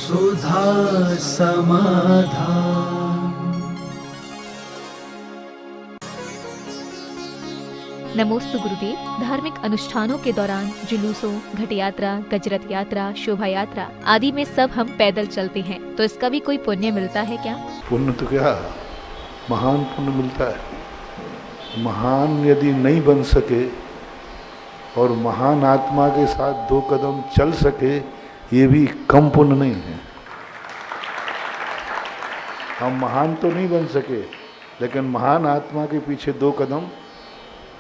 सुधा समाधान। नमोस्तु गुरुदेव। धार्मिक अनुष्ठानों के दौरान जुलूसों, घट यात्रा, गजरथ यात्रा, शोभा यात्रा आदि में सब हम पैदल चलते हैं, तो इसका भी कोई पुण्य मिलता है क्या? पुण्य तो क्या, महान पुण्य मिलता है। महान यदि नहीं बन सके और महान आत्मा के साथ 2 कदम चल सके, ये भी कम पुण्य नहीं है। हम महान तो नहीं बन सके, लेकिन महान आत्मा के पीछे 2 कदम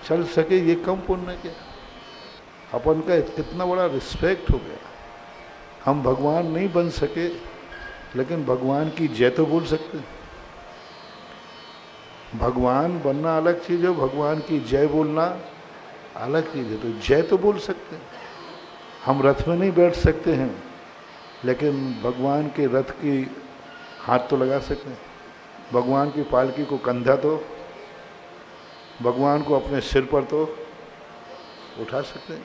चल सके, ये कम पुण्य क्या। अपन का कितना बड़ा रिस्पेक्ट हो गया। हम भगवान नहीं बन सके, लेकिन भगवान की जय तो बोल सकते हैं। भगवान बनना अलग चीज़ है, भगवान की जय बोलना अलग चीज़ है। तो जय तो बोल सकते हैं। हम रथ में नहीं बैठ सकते हैं, लेकिन भगवान के रथ की हाथ तो लगा सकते हैं। भगवान की पालकी को कंधा तो, भगवान को अपने सिर पर तो उठा सकते हैं।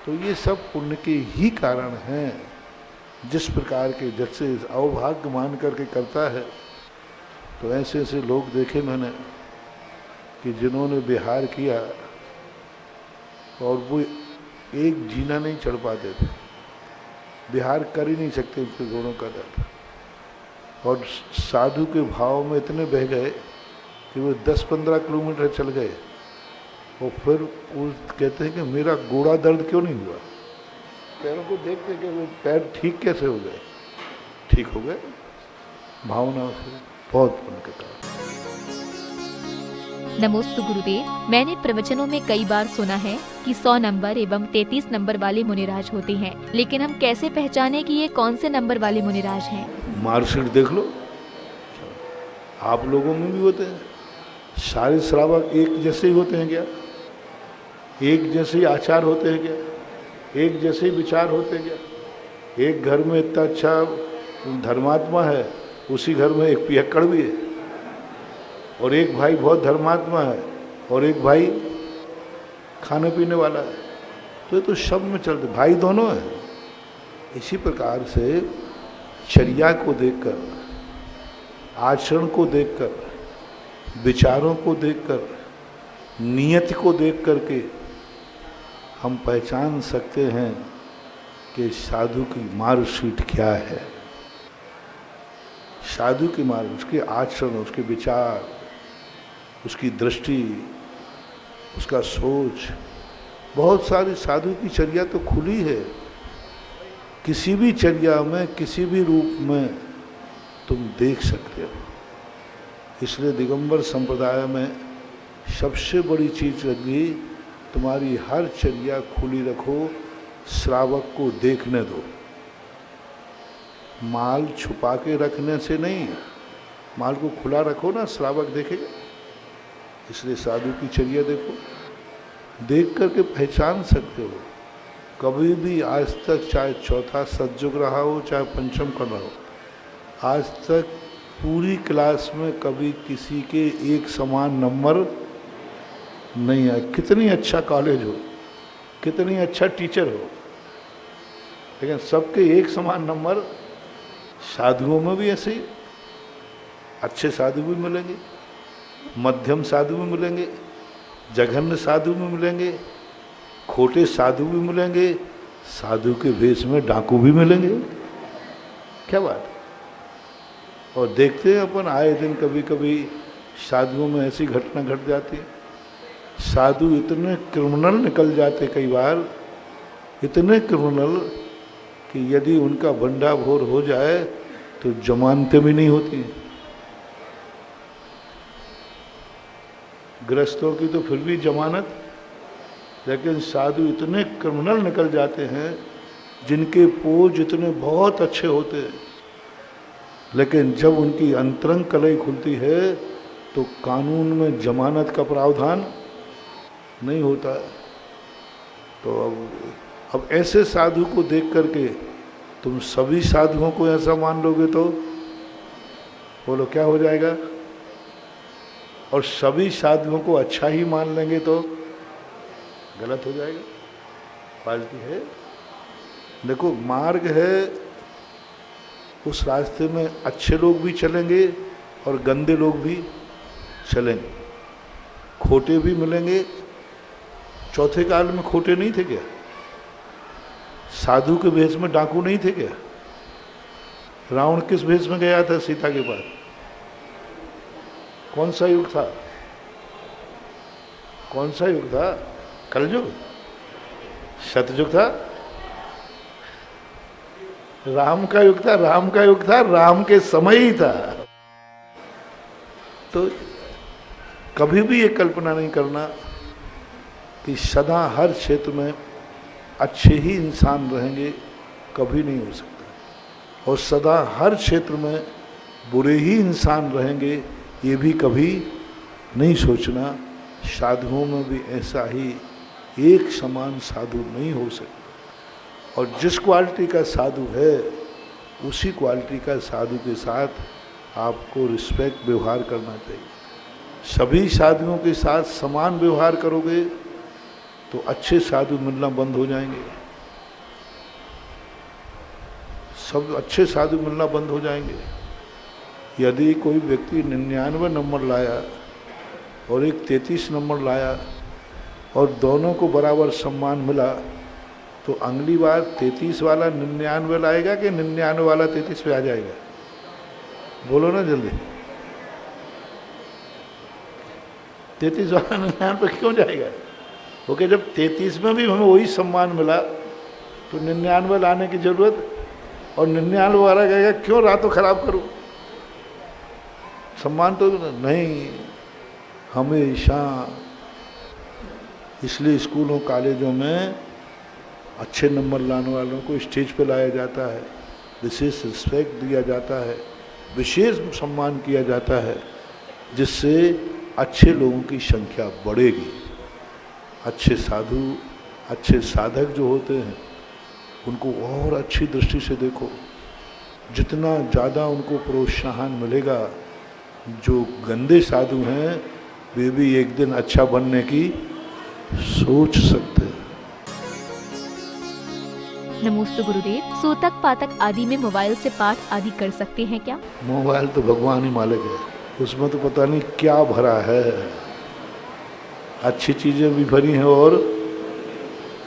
तो ये सब पुण्य के ही कारण हैं। जिस प्रकार के जैसे अवभाग्य मान करके करता है, तो ऐसे ऐसे लोग देखे मैंने कि जिन्होंने विहार किया और वो एक जीना नहीं चढ़ पाते थे, विहार कर ही नहीं सकते, उनके घोड़ों का दर्द। और साधु के भाव में इतने बह गए कि वो 10-15 किलोमीटर चल गए और फिर वो कहते हैं कि मेरा घोड़ा दर्द क्यों नहीं हुआ। पैरों को देखते कि वो पैर ठीक कैसे हो गए। ठीक हो गए भावना से, बहुत पुण्य के कारण। नमोस्तु गुरुदेव। मैंने प्रवचनों में कई बार सुना है कि 100 नंबर एवं 33 नंबर वाले मुनिराज होते हैं, लेकिन हम कैसे पहचाने कि ये कौन से नंबर वाले मुनिराज हैं? मार्कशीट देख लो, आप लोगों में भी होते हैं। सारे श्रावक एक जैसे ही होते हैं क्या? एक जैसे ही आचार होते हैं क्या? एक जैसे ही विचार होते हैं क्या? एक घर में इतना अच्छा धर्मात्मा है, उसी घर में एक पियक्कड़ भी है, और एक भाई बहुत धर्मात्मा है और एक भाई खाने पीने वाला है। तो ये तो शब्द में चलते, भाई दोनों हैं। इसी प्रकार से चर्या को देखकर, आचरण को देखकर, विचारों को देखकर, नियति को देख करके हम पहचान सकते हैं कि साधु की मार्कशीट क्या है। साधु की मार्ग, उसके आचरण, उसके विचार, उसकी दृष्टि, उसका सोच। बहुत सारी साधु की चर्या तो खुली है। किसी भी चर्या में, किसी भी रूप में तुम देख सकते हो। इसलिए दिगंबर संप्रदाय में सबसे बड़ी चीज लगी, तुम्हारी हर चर्या खुली रखो, श्रावक को देखने दो। माल छुपा के रखने से नहीं, माल को खुला रखो ना, श्रावक देखेगा। इसलिए साधु की चर्या देखो, देख करके पहचान सकते हो। कभी भी आज तक, चाहे चौथा सतयुग रहा हो, चाहे पंचम कर रहा हो, आज तक पूरी क्लास में कभी किसी के एक समान नंबर नहीं आए। कितनी अच्छा कॉलेज हो, कितनी अच्छा टीचर हो, लेकिन सबके एक समान नंबर। साधुओं में भी ऐसे ही, अच्छे साधु भी मिलेंगे, मध्यम साधु भी मिलेंगे, जघन्य साधु भी मिलेंगे, खोटे साधु भी मिलेंगे, साधु के भेष में डाकू भी मिलेंगे। क्या बात। और देखते हैं अपन आए दिन कभी कभी साधुओं में ऐसी घटना घट जाती है। साधु इतने क्रिमिनल निकल जाते कई बार, इतने क्रिमिनल कि यदि उनका भंडाफोड़ हो जाए तो जमानतें भी नहीं होती। गृहस्थों की तो फिर भी जमानत, लेकिन साधु इतने क्रिमिनल निकल जाते हैं जिनके पोज इतने बहुत अच्छे होते हैं, लेकिन जब उनकी अंतरंग कलई खुलती है तो कानून में जमानत का प्रावधान नहीं होता है। तो अब ऐसे साधु को देख करके तुम सभी साधुओं को ऐसा मान लोगे तो बोलो क्या हो जाएगा। और सभी साधुओं को अच्छा ही मान लेंगे तो गलत हो जाएगा, फालतू है। देखो मार्ग है उस रास्ते में अच्छे लोग भी चलेंगे और गंदे लोग भी चलेंगे, खोटे भी मिलेंगे। चौथे काल में खोटे नहीं थे क्या? साधु के भेष में डाकू नहीं थे क्या? रावण किस भेष में गया था सीता के पास? कौन सा युग था? कौन सा युग था? कलयुग? सतयुग था? राम का युग था। राम का युग था, राम के समय ही था। तो कभी भी ये कल्पना नहीं करना कि सदा हर क्षेत्र में अच्छे ही इंसान रहेंगे, कभी नहीं हो सकता। और सदा हर क्षेत्र में बुरे ही इंसान रहेंगे, ये भी कभी नहीं सोचना। साधुओं में भी ऐसा ही एक समान साधु नहीं हो सकता। और जिस क्वालिटी का साधु है उसी क्वालिटी का साधु के साथ आपको रिस्पेक्ट व्यवहार करना चाहिए। सभी साधुओं के साथ समान व्यवहार करोगे तो अच्छे साधु मिलना बंद हो जाएंगे, सब अच्छे साधु मिलना बंद हो जाएंगे। यदि कोई व्यक्ति 99 नंबर लाया और एक 33 नंबर लाया और दोनों को बराबर सम्मान मिला, तो अगली बार 33 वाला 99 लाएगा कि 99 वाला 33 पे आ जाएगा? बोलो ना जल्दी। 33 वाला 99 पे क्यों जाएगा? ओके, जब 33 में भी हमें वही सम्मान मिला तो 99 लाने की जरूरत, और 99 वाला कहेगा क्यों रातों खराब करूं? सम्मान तो नहीं। हमेशा इसलिए स्कूलों कॉलेजों में अच्छे नंबर लाने वालों को स्टेज पे लाया जाता है, विशेष रिस्पेक्ट दिया जाता है, विशेष सम्मान किया जाता है, जिससे अच्छे लोगों की संख्या बढ़ेगी। अच्छे साधु, अच्छे साधक जो होते हैं उनको और अच्छी दृष्टि से देखो। जितना ज़्यादा उनको प्रोत्साहन मिलेगा, जो गंदे साधु हैं वे भी एक दिन अच्छा बनने की सोच सकते हैं। नमोस्तु गुरुदेव। सूतक पातक आदि में मोबाइल से पाठ आदि कर सकते हैं क्या? मोबाइल तो भगवान ही मालिक है, उसमें तो पता नहीं क्या भरा है। अच्छी चीज़ें भी भरी हैं और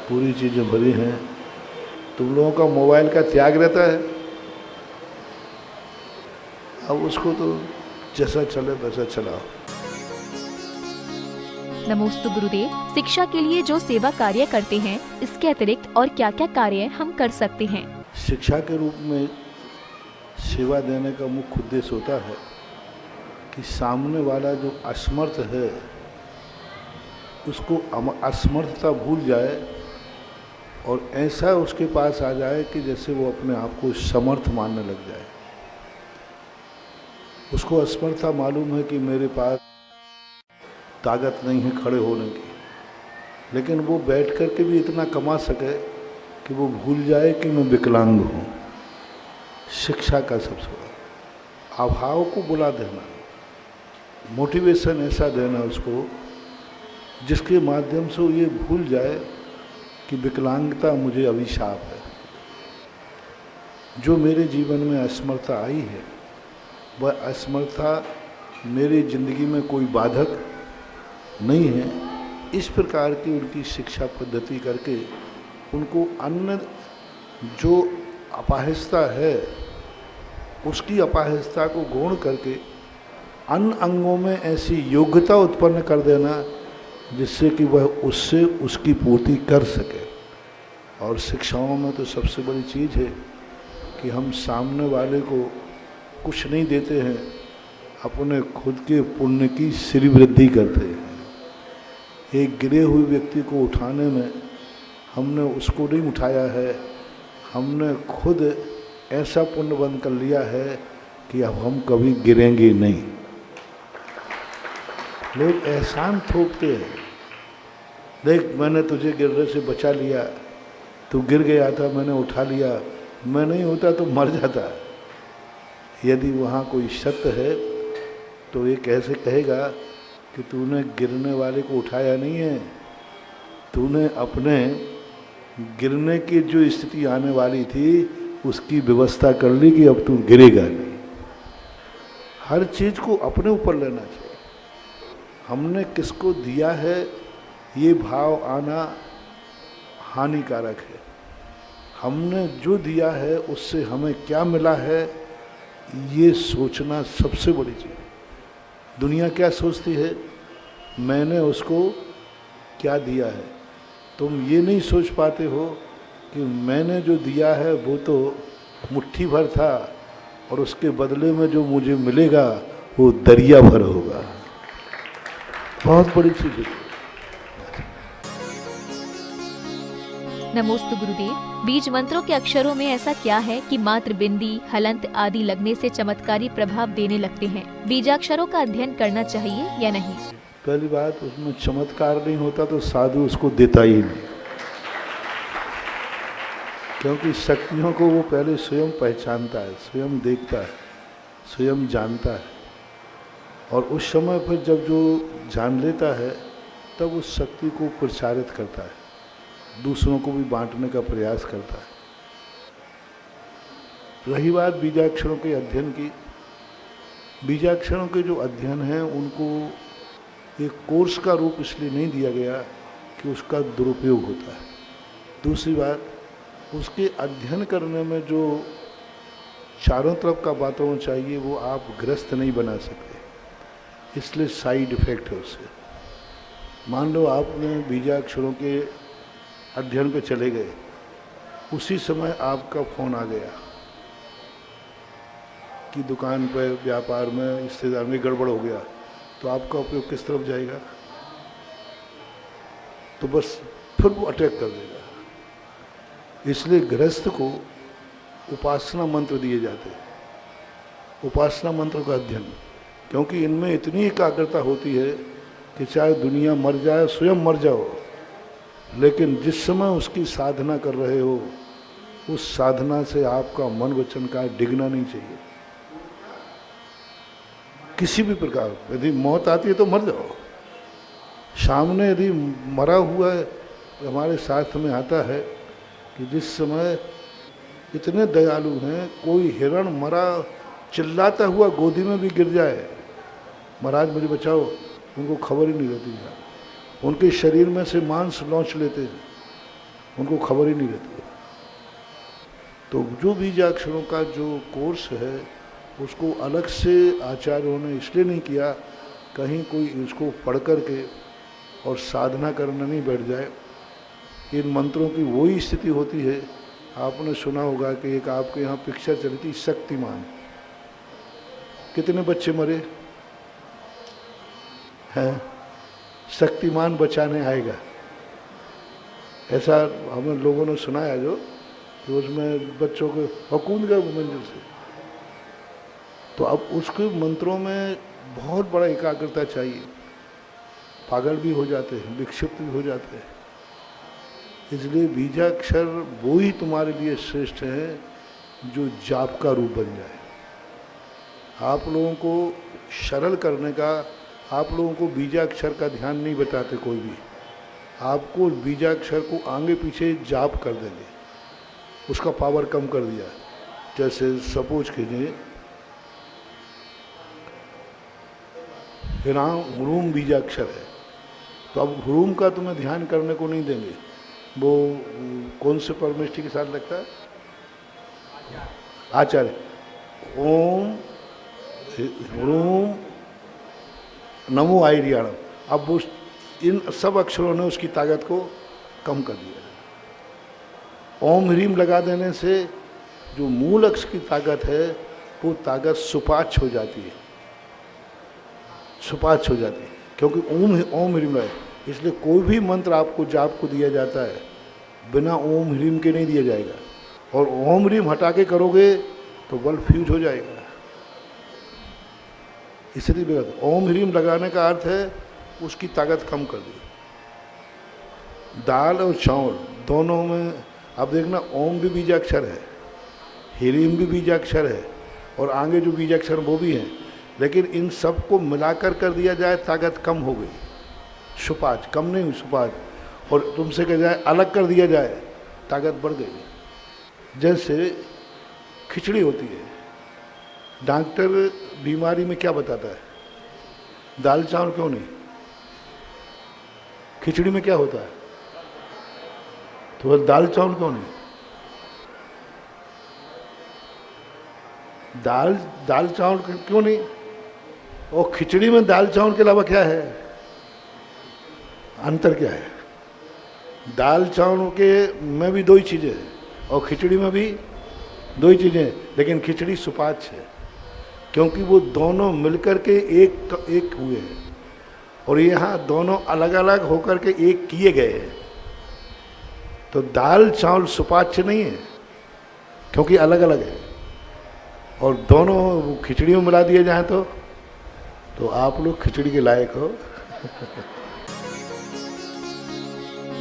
बुरी चीज़ें भरी हैं। तुम लोगों का मोबाइल का त्याग रहता है, अब उसको तो जैसा चले वैसा चलाओ। नमोस्तु गुरुदेव। शिक्षा के लिए जो सेवा कार्य करते हैं, इसके अतिरिक्त और क्या क्या कार्य हम कर सकते हैं? शिक्षा के रूप में सेवा देने का मुख्य उद्देश्य होता है कि सामने वाला जो असमर्थ है उसको असमर्थता भूल जाए और ऐसा उसके पास आ जाए कि जैसे वो अपने आप को समर्थ मानने लग जाए। उसको असमर्थता मालूम है कि मेरे पास ताकत नहीं है खड़े होने की, लेकिन वो बैठ कर के भी इतना कमा सके कि वो भूल जाए कि मैं विकलांग हूँ। शिक्षा का सबसे बड़ा अभाव को बुला देना, मोटिवेशन ऐसा देना उसको जिसके माध्यम से वो ये भूल जाए कि विकलांगता मुझे अभिशाप है। जो मेरे जीवन में असमर्थता आई है वह असमर्थता मेरी जिंदगी में कोई बाधक नहीं है। इस प्रकार की उनकी शिक्षा पद्धति करके उनको अन्य जो अपाहिजता है उसकी अपाहिजता को गौण करके अन्य अंगों में ऐसी योग्यता उत्पन्न कर देना जिससे कि वह उससे उसकी पूर्ति कर सके। और शिक्षाओं में तो सबसे बड़ी चीज़ है कि हम सामने वाले को कुछ नहीं देते हैं, अपने खुद के पुण्य की श्री वृद्धि करते हैं। एक गिरे हुए व्यक्ति को उठाने में हमने उसको नहीं उठाया है, हमने खुद ऐसा पुण्य बंद कर लिया है कि अब हम कभी गिरेंगे नहीं। लोग एहसान थोपते हैं, देख मैंने तुझे गिरने से बचा लिया, तू गिर गया था मैंने उठा लिया, मैं नहीं होता तो मर जाता। यदि वहाँ कोई सत्य है तो ये कैसे कहेगा कि तूने गिरने वाले को उठाया नहीं है, तूने अपने गिरने की जो स्थिति आने वाली थी उसकी व्यवस्था कर ली कि अब तू गिरेगा नहीं। हर चीज़ को अपने ऊपर लेना चाहिए। हमने किसको दिया है ये भाव आना हानिकारक है। हमने जो दिया है उससे हमें क्या मिला है ये सोचना सबसे बड़ी चीज़। दुनिया क्या सोचती है, मैंने उसको क्या दिया है। तुम ये नहीं सोच पाते हो कि मैंने जो दिया है वो तो मुट्ठी भर था और उसके बदले में जो मुझे मिलेगा वो दरिया भर होगा। बहुत बड़ी चीज़ है। नमोस्तु गुरुदेव। बीज मंत्रों के अक्षरों में ऐसा क्या है कि मात्र बिंदी, हलंत आदि लगने से चमत्कारी प्रभाव देने लगते हैं? बीजाक्षरों का अध्ययन करना चाहिए या नहीं? पहली बात, उसमें चमत्कार नहीं होता तो साधु उसको देता ही नहीं, क्योंकि शक्तियों को वो पहले स्वयं पहचानता है, स्वयं देखता है, स्वयं जानता है। और उस समय पर जब जो जान लेता है तब उस शक्ति को प्रचारित करता है, दूसरों को भी बांटने का प्रयास करता है। रही बात बीजाक्षरों के अध्ययन की, बीजाक्षरों के जो अध्ययन हैं उनको एक कोर्स का रूप इसलिए नहीं दिया गया कि उसका दुरुपयोग होता है। दूसरी बात, उसके अध्ययन करने में जो चारों तरफ का वातावरण चाहिए वो आप ग्रस्त नहीं बना सकते, इसलिए साइड इफेक्ट है उससे। मान लो आपने बीजाक्षरों के अध्ययन पे चले गए, उसी समय आपका फ़ोन आ गया कि दुकान पर, व्यापार में, रिश्तेदार में गड़बड़ हो गया, तो आपका उपयोग किस तरफ जाएगा? तो बस फिर वो अटैक कर देगा। इसलिए गृहस्थ को उपासना मंत्र दिए जाते हैं, उपासना मंत्र का अध्ययन, क्योंकि इनमें इतनी एकाग्रता होती है कि चाहे दुनिया मर जाए, स्वयं मर जाओ, लेकिन जिस समय उसकी साधना कर रहे हो उस साधना से आपका मन वचन का डिगना नहीं चाहिए किसी भी प्रकार। यदि मौत आती है तो मर जाओ। सामने यदि मरा हुआ है, हमारे साथ में आता है कि जिस समय इतने दयालु हैं, कोई हिरण मरा चिल्लाता हुआ गोदी में भी गिर जाए, महाराज मुझे बचाओ, उनको खबर ही नहीं रहती है। उनके शरीर में से मांस लौंच लेते हैं, उनको खबर ही नहीं रहती। तो जो बीजाक्षरों का जो कोर्स है उसको अलग से आचार्यों ने इसलिए नहीं किया कहीं कोई इसको पढ़ कर के और साधना करना नहीं बैठ जाए। इन मंत्रों की वही स्थिति होती है, आपने सुना होगा कि एक आपके यहाँ पिक्चर चली थी शक्तिमान, कितने बच्चे मरे हैं, शक्तिमान बचाने आएगा, ऐसा हम लोगों ने सुनाया जो कि उसमें बच्चों को हकून गए मंजिल से। तो अब उसके मंत्रों में बहुत बड़ा एकाग्रता चाहिए, पागल भी हो जाते हैं, विक्षिप्त भी हो जाते हैं। इसलिए बीजाक्षर वो ही तुम्हारे लिए श्रेष्ठ है जो जाप का रूप बन जाए। आप लोगों को सरल करने का, आप लोगों को बीजाक्षर का ध्यान नहीं बताते कोई भी, आपको बीजाक्षर को आगे पीछे जाप कर देंगे, उसका पावर कम कर दिया। जैसे सपोज कीजिए हिराम ह्रूम बीजाक्षर है, तो अब ह्रूम का तुम्हें ध्यान करने को नहीं देंगे। वो कौन से परमेष्ठी के साथ लगता है? आचार्य। ओम ह्रूम नमो आयरियाणम। अब वो इन सब अक्षरों ने उसकी ताकत को कम कर दिया। ओम ह्रीम लगा देने से जो मूल अक्ष की ताकत है वो ताकत सुपाच्छ हो जाती है, सुपाच्छ हो जाती है, क्योंकि ओम ह्रीम है। इसलिए कोई भी मंत्र आपको जाप को दिया जाता है बिना ओम ह्रीम के नहीं दिया जाएगा, और ओम ह्रीम हटा के करोगे तो बल फ्यूज हो जाएगा। इसलिए ओम ह्रीम लगाने का अर्थ है उसकी ताकत कम कर दी। दाल और चावल दोनों में अब देखना, ओम भी बीजाक्षर है, ह्रीम भी बीजाक्षर है, और आगे जो बीजाक्षर वो भी हैं, लेकिन इन सब को मिलाकर कर दिया जाए ताकत कम हो गई, सुपाच कम नहीं हुई, सुपाच। और तुमसे कह जाए अलग कर दिया जाए ताकत बढ़ गई। जैसे खिचड़ी होती है। डॉक्टर बीमारी में क्या बताता है? दाल चावल क्यों नहीं? खिचड़ी में क्या होता है? तो दाल चावल क्यों नहीं? दाल चावल क्यों नहीं? और खिचड़ी में दाल चावल के अलावा क्या है? अंतर क्या है? दाल चावल के में भी दो ही चीज़ें हैं और खिचड़ी में भी दो ही चीज़ें हैं, लेकिन खिचड़ी सुपाच्य है क्योंकि वो दोनों मिलकर के एक हुए हैं और यहाँ दोनों अलग अलग होकर के एक किए गए हैं। तो दाल चावल सुपाच्य नहीं है क्योंकि अलग अलग है, और दोनों खिचड़ी में मिला दिए जाएं तो आप लोग खिचड़ी के लायक हो।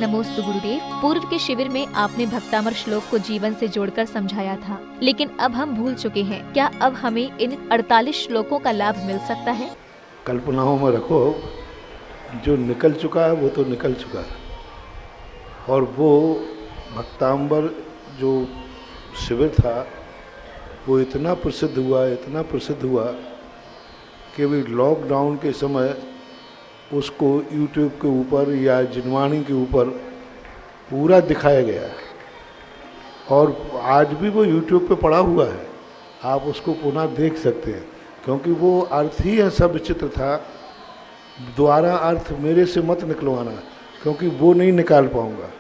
नमोस्तु गुरुदेव। पूर्व के शिविर में आपने भक्तामर श्लोक को जीवन से जोड़कर समझाया था, लेकिन अब हम भूल चुके हैं। क्या अब हमें इन 48 श्लोकों का लाभ मिल सकता है? कल्पनाओं में रखो, जो निकल चुका है वो तो निकल चुका है, और वो भक्तांबर जो शिविर था वो इतना प्रसिद्ध हुआ कि भी लॉकडाउन के समय उसको यूट्यूब के ऊपर या जिनवाणी के ऊपर पूरा दिखाया गया है, और आज भी वो यूट्यूब पे पड़ा हुआ है। आप उसको पुनः देख सकते हैं क्योंकि वो अर्थ ही ऐसा विचित्र था। द्वारा अर्थ मेरे से मत निकलवाना क्योंकि वो नहीं निकाल पाऊंगा,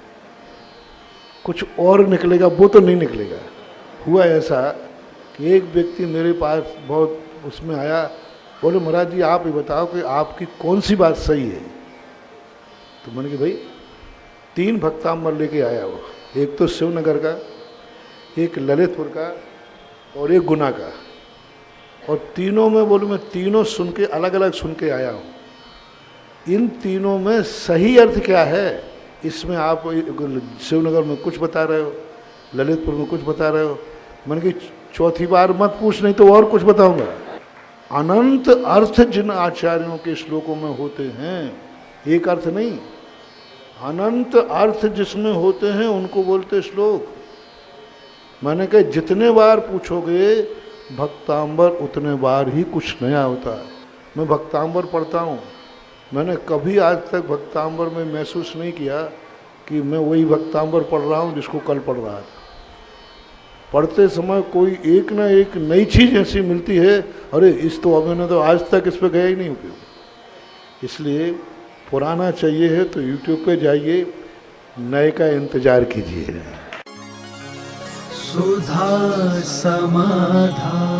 कुछ और निकलेगा, वो तो नहीं निकलेगा। हुआ ऐसा कि एक व्यक्ति मेरे पास बहुत उसमें आया, बोले महाराज जी आप ये बताओ कि आपकी कौन सी बात सही है। तो मैंने कहा भाई 3 भक्तांबर लेके आया वो, एक तो शिवनगर का, एक ललितपुर का और एक गुना का, और तीनों में बोले मैं तीनों सुन के अलग अलग सुन के आया हूँ। इन तीनों में सही अर्थ क्या है, इसमें आप शिवनगर में कुछ बता रहे हो, ललितपुर में कुछ बता रहे हो। मैंने कहा चौथी बार मत पूछ, नहीं तो और कुछ बताऊंगा। अनंत अर्थ जिन आचार्यों के श्लोकों में होते हैं, एक अर्थ नहीं, अनंत अर्थ जिसमें होते हैं उनको बोलते श्लोक। मैंने कहा जितने बार पूछोगे भक्तांबर उतने बार ही कुछ नया होता है। मैं भक्तांबर पढ़ता हूँ, मैंने कभी आज तक भक्तांबर में महसूस नहीं किया कि मैं वही भक्तांबर पढ़ रहा हूँ जिसको कल पढ़ रहा था। पढ़ते समय कोई एक ना एक नई चीज़ ऐसी मिलती है, अरे इस तो मैंने तो आज तक इस पर गया ही नहीं उपयोग। इसलिए पुराना चाहिए है तो यूट्यूब पे जाइए, नए का इंतजार कीजिए। सुधा समाधान